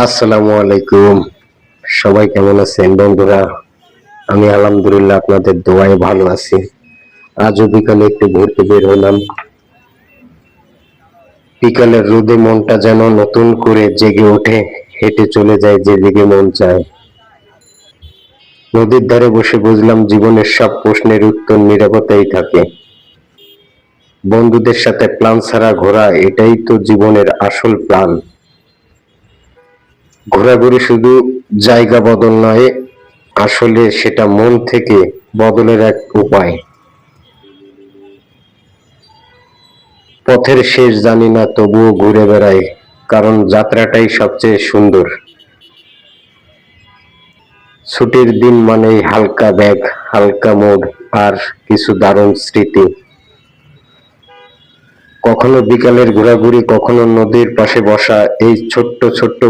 আসসালামু আলাইকুম। সবাই কেমন আছেন বন্ধুরা? আমি আলহামদুলিল্লাহ আপনাদের দোয়ায় ভালো আছি। আজও বিকালে একটু ঘুরতে বের হলাম। বিকালের রোদে মনটা যেন নতুন করে জেগে ওঠে, হেঁটে চলে যায় যেদিকে মন চায়। নদীর ধারে বসে বুঝলাম জীবনের সব প্রশ্নের উত্তর নীরবতাই থাকে। বন্ধুদের সাথে প্ল্যান ছাড়া ঘোরা, এটাই তো জীবনের আসল প্ল্যান। ঘোরাঘুরি শুধু জায়গা বদল নয়, আসলে সেটা মন থেকে বদলের এক উপায়। পথের শেষ জানি না, তবুও ঘুরে বেড়াই, কারণ যাত্রাটাই সবচেয়ে সুন্দর। ছুটির দিন মানেই হালকা ব্যাগ, হালকা মুড, আর কিছু দারুণ স্মৃতি। কখনো বিকালের ঘোরাঘুরি, কখনো নদীর পাশে বসা, এই ছোট্ট ছোট্ট